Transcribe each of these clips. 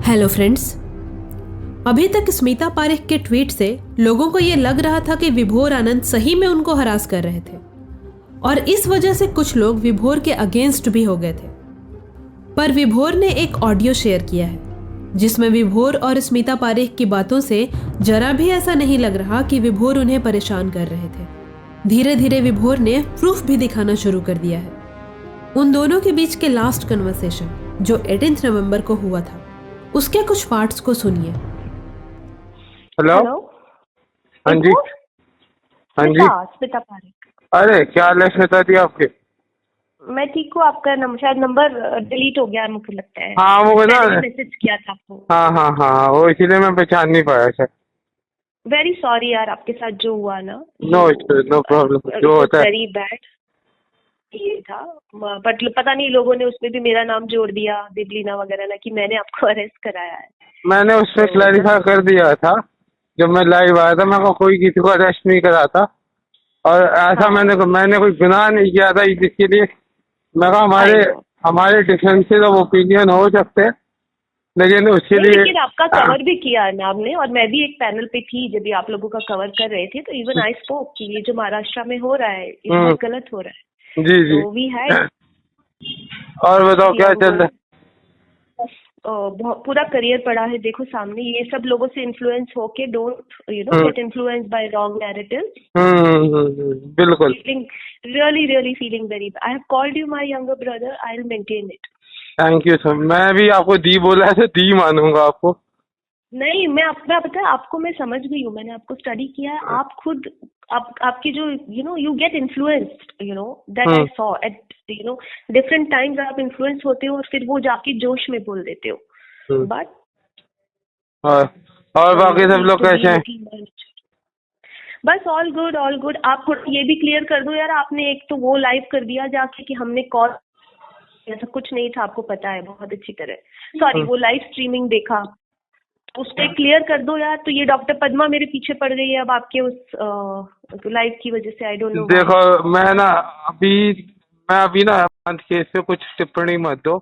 Hello friends. अभी तक स्मिता पारेख के ट्वीट से लोगों को ये लग रहा था कि विभोर आनंद सही में उनको हरास कर रहे थे और इस वजह से कुछ लोग विभोर के अगेंस्ट भी हो गए थे। पर विभोर ने एक ऑडियो शेयर किया है जिसमें विभोर और स्मिता पारेख की बातों से जरा भी ऐसा नहीं लग रहा कि विभोर उन्हें परेशान कर रहे थे। धीरे धीरे विभोर ने प्रूफ भी दिखाना शुरू कर दिया है। उन दोनों के बीच के लास्ट कन्वर्सेशन जो 18 नवंबर को हुआ था उसके कुछ पार्ट्स को सुनिए। हेलो। हाँ जी। हाँ जी। स्मिता पारेख। अरे क्या हाल है श्वेता जी आपके? मैं ठीक हूँ। आपका शायद नंबर डिलीट हो गया मुझे लगता है। हाँ वो ना मैसेज किया था आपको। हाँ हाँ हाँ वो इसीलिए मैं पहचान नहीं पाया सर। वेरी सॉरी यार, आपके साथ जो हुआ ना। नो नो प्रॉब्लम, जो होता है। वेरी बैड ये था, बट पता नहीं लोगों ने उसमें भी मेरा नाम जोड़ दिया, दिबलीना वगैरह ना, कि मैंने आपको अरेस्ट कराया है। मैंने उसमें क्लैरिफाई कर दिया था जब मैं लाइव आया था। मैं कोई किसी को अरेस्ट नहीं करा था और ऐसा मैंने कोई गुनाह नहीं किया था जिसके लिए मैं हमारे डिफरेंसेस ऑफ ओपिनियन हो सकते हैं, लेकिन उसके लिए लेकिन आपका कवर भी किया है मैम ने, और मैं भी एक पैनल पे थी जब आप लोगों का कवर कर रहे थे, तो इवन आई स्पोक कि ये जो महाराष्ट्र में हो रहा है ये बहुत गलत हो रहा है। जी जी। तो वी है। और बताओ क्या चल रहा है? पूरा करियर पड़ा है देखो सामने। ये सब लोगों से इन्फ्लुएंस होके don't get influence by wrong narratives. बिल्कुल। really feeling very bad. I have called you my younger brother. I'll maintain it. Thank you sir. मैं भी आपको दी बोला है तो दी मानूंगा आपको। नहीं, मैं पता है आपको, मैं समझ गई हूँ, मैंने आपको स्टडी किया है। आप खुद आपकी जो you get influenced, that I saw at different times. आप इन्फ्लुएंस होते हो और फिर वो जाके जोश में बोल देते हो। बट और बाकी सब लोग कैसे हैं? बस ऑल गुड ऑल गुड। आप ये भी क्लियर कर दो यार, आपने एक तो वो लाइव कर दिया जाके कि हमने कॉल, ऐसा कुछ नहीं था, आपको पता है बहुत अच्छी तरह। सॉरी, वो लाइव स्ट्रीमिंग देखा, उसको क्लियर कर दो यार। तो ये डॉक्टर पद्मा मेरे पीछे पड़ गई है अब आपके उस लाइव की वजह से। I don't know. देखो मैं अभी ना केस पे कुछ टिप्पणी मत दो।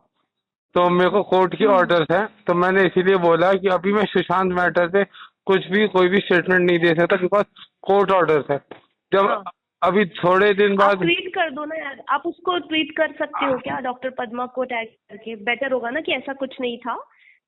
तो मेरे को कोर्ट की ऑर्डर्स है, तो मैंने इसीलिए बोला कि अभी मैं सुशांत मैटर पे कोई भी स्टेटमेंट नहीं दे सकता बिकॉज कोर्ट ऑर्डर्स है। जब अभी थोड़े दिन बाद ट्वीट कर दो ना यार, आप उसको ट्वीट कर सकते हो क्या डॉक्टर पद्मा को टैग करके? बेटर होगा ना कि ऐसा कुछ नहीं था,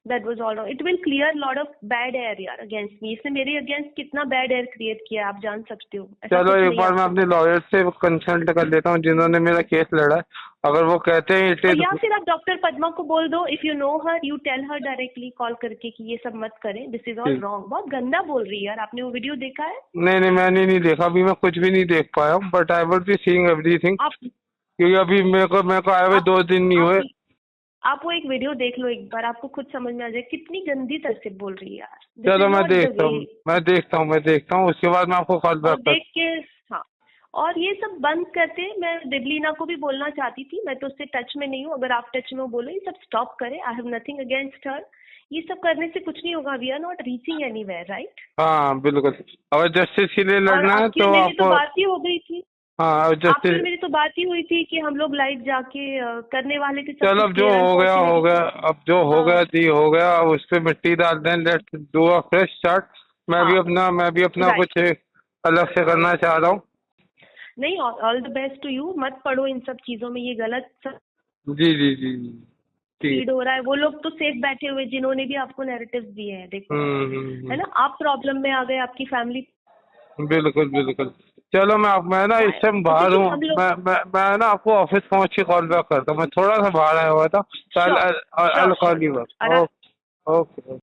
that was all. It will clear lot of bad air यार अगेंस्ट मी। इसने मेरे अगेंस्ट कितना बैड एयर क्रिएट किया आप जान सकते हो। चलो एक बार मैं अपने लॉयर से कंसल्ट कर लेता हूँ जिन्होंने मेरा केस लड़ा है। अगर वो कहते हैं या फिर आप डॉक्टर पद्मा को बोल दो, if you know her you tell her directly call करके कि ये सब मत करें, दिस इज ऑल रॉन्ग। बहुत गंदा बोल रही है यार। आपने वो वीडियो देखा है? नहीं मैंने नहीं देखा, अभी मैं कुछ भी नहीं देख पाया हूँ, but I will be seeing everything क्योंकि अभी मेरे को आए हुए 2 दिन नहीं हुए। आप वो एक वीडियो देख लो एक बार, आपको खुद समझ में आ जाए कितनी गंदी तरह से बोल रही है यार। चलो मैं देखता हूँ उसके बाद मैं आपको कॉल बैक देख के। हाँ, और ये सब बंद करते। मैं दिबलीना को भी बोलना चाहती थी, मैं तो उससे टच में नहीं हूँ, अगर आप टच में हो बोलो ये सब स्टॉप करें। I have nothing against her. ये सब करने से कुछ नहीं होगा। We are not reaching anywhere, right? हाँ बिल्कुल। अगर जस्टिस के लिए लड़ना है तो आपको बात ही हो गई थी। हाँ आपसे मेरी तो बात ही हुई थी कि हम लोग लाइव जाके करने वाले थे। चल अब जो हो गया हो गया, अब जो हो गया थी हो गया। अब उस पे मिट्टी डाल दें, let's do a fresh start. मैं भी अपना कुछ अलग से करना चाह रहा हूँ। नहीं, all the best to you. मत पढ़ो इन सब चीजों में, ये गलत सब जी जी जी फीड हो रहा है। वो लोग तो सेफ बैठे हुए जिन्होंने भी आपको नैरेटिव्स दिए हैं, देखो है ना। आप प्रॉब्लम में आ गए, आपकी फैमिली। बिल्कुल। चलो मैं ना इस टाइम बाहर हूँ। मैं ना आपको ऑफिस पहुँच के कॉल बैक करता हूँ। मैं थोड़ा सा बाहर आया हुआ था। Sure. I'll call you back. Okay.